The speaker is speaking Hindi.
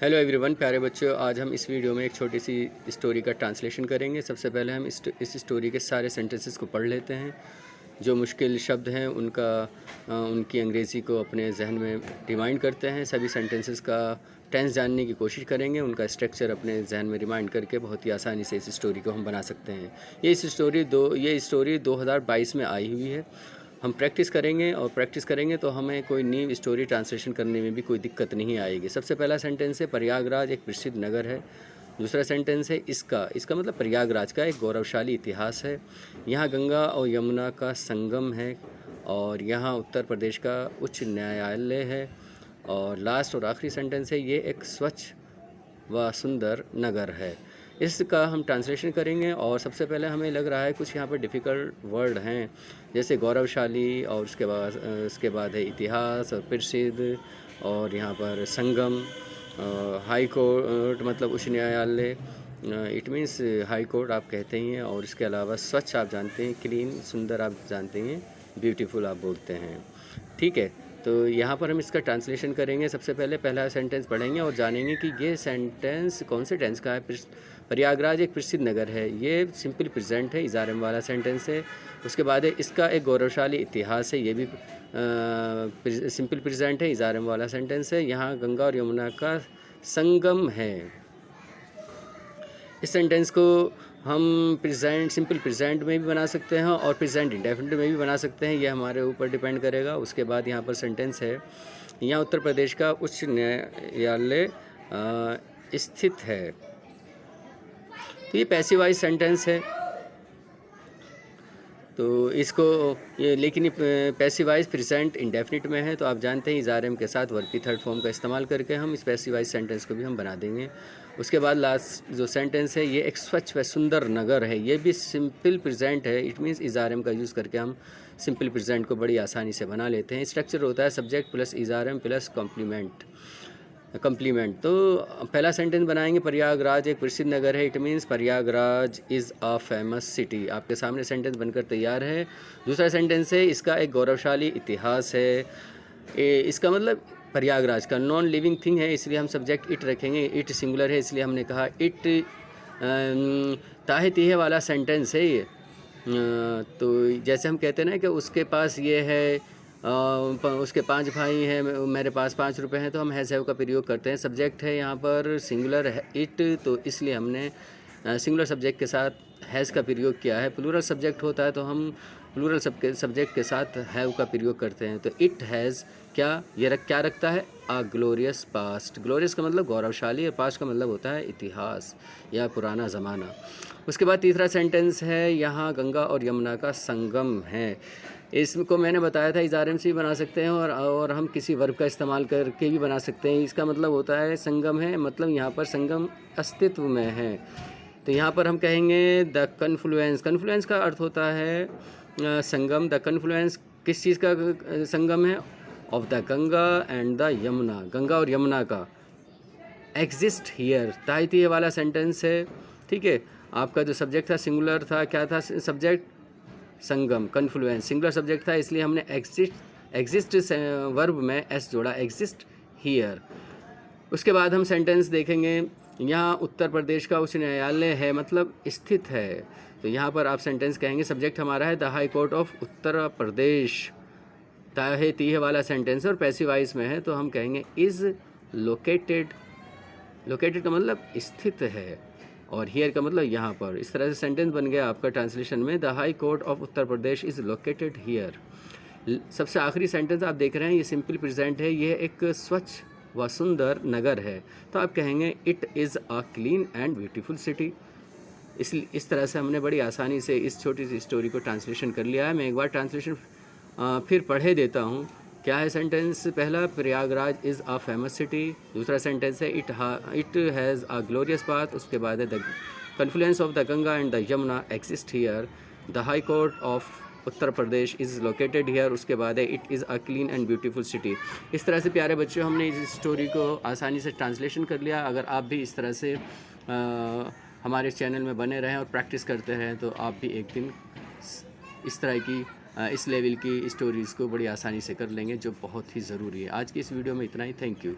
हेलो एवरीवन, प्यारे बच्चों। आज हम इस वीडियो में एक छोटी सी स्टोरी का ट्रांसलेशन करेंगे। सबसे पहले हम इस स्टोरी के सारे सेंटेंसेस को पढ़ लेते हैं। जो मुश्किल शब्द हैं उनकी अंग्रेज़ी को अपने जहन में रिमाइंड करते हैं। सभी सेंटेंसेस का टेंस जानने की कोशिश करेंगे। उनका स्ट्रक्चर अपने जहन में रिमाइंड करके बहुत ही आसानी से इस स्टोरी को हम बना सकते हैं। ये स्टोरी 2022 में आई हुई है। हम प्रैक्टिस करेंगे तो हमें कोई न्यू स्टोरी ट्रांसलेशन करने में भी कोई दिक्कत नहीं आएगी। सबसे पहला सेंटेंस है, प्रयागराज एक प्रसिद्ध नगर है। दूसरा सेंटेंस है, इसका मतलब प्रयागराज का एक गौरवशाली इतिहास है। यहाँ गंगा और यमुना का संगम है और यहाँ उत्तर प्रदेश का उच्च न्यायालय है। और लास्ट और आखिरी सेंटेंस है, ये एक स्वच्छ व सुंदर नगर है। इसका हम ट्रांसलेशन करेंगे और सबसे पहले हमें लग रहा है कुछ यहाँ पर डिफ़िकल्ट वर्ड हैं, जैसे गौरवशाली और उसके बाद है इतिहास और प्रसिद्ध, और यहाँ पर संगम, हाई कोर्ट मतलब उच्च न्यायालय, इट मीन्स हाई कोर्ट आप कहते ही हैं। और इसके अलावा स्वच्छ आप जानते हैं, क्लीन, सुंदर आप जानते हैं, ब्यूटीफुल आप बोलते हैं। ठीक है, तो यहाँ पर हम इसका ट्रांसलेशन करेंगे। सबसे पहले पहला सेंटेंस पढ़ेंगे और जानेंगे कि ये सेंटेंस कौन से टेंस का है। प्रयागराज एक प्रसिद्ध नगर है, ये सिंपल प्रेजेंट है, इज़ारम वाला सेंटेंस है। उसके बाद है, इसका एक गौरवशाली इतिहास है, ये भी सिंपल प्रेजेंट है, इज़ारम वाला सेंटेंस है। यहाँ गंगा और यमुना का संगम है। इस सेंटेंस को हम सिंपल प्रेजेंट में भी बना सकते हैं और प्रेजेंट इंडेफिनिट में भी बना सकते हैं, ये हमारे ऊपर डिपेंड करेगा। उसके बाद यहाँ पर सेंटेंस है, यहाँ उत्तर प्रदेश का उच्च न्यायालय स्थित है। तो ये पैसिवाइज सेंटेंस है, तो इसको लेकिन पैसिवाइज प्रेजेंट इंडेफिनिट में है, तो आप जानते हैं इज़ारम के साथ वर्ब की थर्ड फॉर्म का इस्तेमाल करके हम इस पैसिवाइज सेंटेंस को भी हम बना देंगे। उसके बाद लास्ट जो सेंटेंस है, ये एक स्वच्छ व सुंदर नगर है, ये भी सिंपल प्रेजेंट है। इट मीन्स इज़ारम का यूज़ करके हम सिंपल प्रेजेंट को बड़ी आसानी से बना लेते हैं। स्ट्रक्चर होता है सब्जेक्ट प्लस इज़ारम प्लस कंप्लीमेंट। तो पहला सेंटेंस बनाएंगे, प्रयागराज एक प्रसिद्ध नगर है। It means Prayagraj is a famous city. आपके सामने सेंटेंस बनकर तैयार है। दूसरा सेंटेंस है, इसका एक गौरवशाली इतिहास है। इसका मतलब प्रयागराज का नॉन लिविंग थिंग है, इसलिए हम सब्जेक्ट इट रखेंगे। इट सिंगुलर है, इसलिए हमने कहा इट। ताहे तीहे वाला सेंटेंस है ये। तो जैसे हम कहते हैं ना कि उसके पास ये है, उसके 5 भाई हैं, मेरे पास 5 रुपए हैं, तो हम हैज़ हैव का प्रयोग करते हैं। सब्जेक्ट है यहाँ पर सिंगुलर है इट, तो इसलिए हमने सिंगुलर सब्जेक्ट के साथ हैज़ का प्रयोग किया है। प्लूरल सब्जेक्ट होता है तो हम प्लूरल सब्जेक्ट के साथ हैव का प्रयोग करते हैं। तो इट हैज़ क्या रखता है, आ ग्लोरियस पास्ट। ग्लोरियस का मतलब गौरवशाली और पास्ट का मतलब होता है इतिहास या पुराना ज़माना। उसके बाद तीसरा सेंटेंस है, यहाँ गंगा और यमुना का संगम है। इसको मैंने बताया था इज़ारम से भी बना सकते हैं और हम किसी वर्ब का इस्तेमाल करके भी बना सकते हैं। इसका मतलब होता है संगम है, मतलब यहाँ पर संगम अस्तित्व में है। तो यहाँ पर हम कहेंगे द कन्फ्लुएंस। कन्फ्लुएंस का अर्थ होता है संगम। द कन्फ्लुएंस किस चीज़ का संगम है, of the Ganga and the Yamuna, Ganga और यमुना का। एग्जिस्ट हियर, ताहिती वाला सेंटेंस है। ठीक है, आपका जो सब्जेक्ट था सिंगुलर था, क्या था सब्जेक्ट, संगम। कन्फ्लुएंस सिंगुलर सब्जेक्ट था, इसलिए हमने एग्जिस्ट वर्ब में एस जोड़ा, एग्जिस्ट हियर। उसके बाद हम सेंटेंस देखेंगे, यहाँ उत्तर प्रदेश का उच्च न्यायालय है, मतलब स्थित है। तो यहाँ पर आप सेंटेंस कहेंगे, सब्जेक्ट हमारा है the high court of Uttar Pradesh. ताहे तीहे वाला सेंटेंस और पैसिवाइज में है, तो हम कहेंगे इज़ लोकेटेड। लोकेटेड का मतलब स्थित है और हियर का मतलब यहाँ पर। इस तरह से सेंटेंस बन गया आपका ट्रांसलेशन में, the high court of Uttar Pradesh is located here. सबसे आखिरी सेंटेंस आप देख रहे हैं, ये सिंपल प्रेजेंट है, ये एक स्वच्छ व सुंदर नगर है, तो आप कहेंगे it is a clean and beautiful city. इस तरह से हमने बड़ी आसानी से इस छोटी सी स्टोरी को ट्रांसलेशन कर लिया है। मैं एक बार ट्रांसलेशन फिर पढ़े देता हूँ। क्या है सेंटेंस पहला, Prayagraj is a famous city. दूसरा सेंटेंस है, it has a glorious path. उसके बाद है, the confluence of the Ganga and the Yamuna exist here. The high court of Uttar Pradesh is located here. उसके बाद है, it is a clean and beautiful city. इस तरह से प्यारे बच्चों हमने इस स्टोरी को आसानी से ट्रांसलेशन कर लिया। अगर आप भी इस तरह से हमारे चैनल में बने रहें और प्रैक्टिस करते रहें, तो आप भी एक दिन इस तरह की इस लेवल की स्टोरीज़ को बड़ी आसानी से कर लेंगे, जो बहुत ही ज़रूरी है। आज की इस वीडियो में इतना ही। Thank you.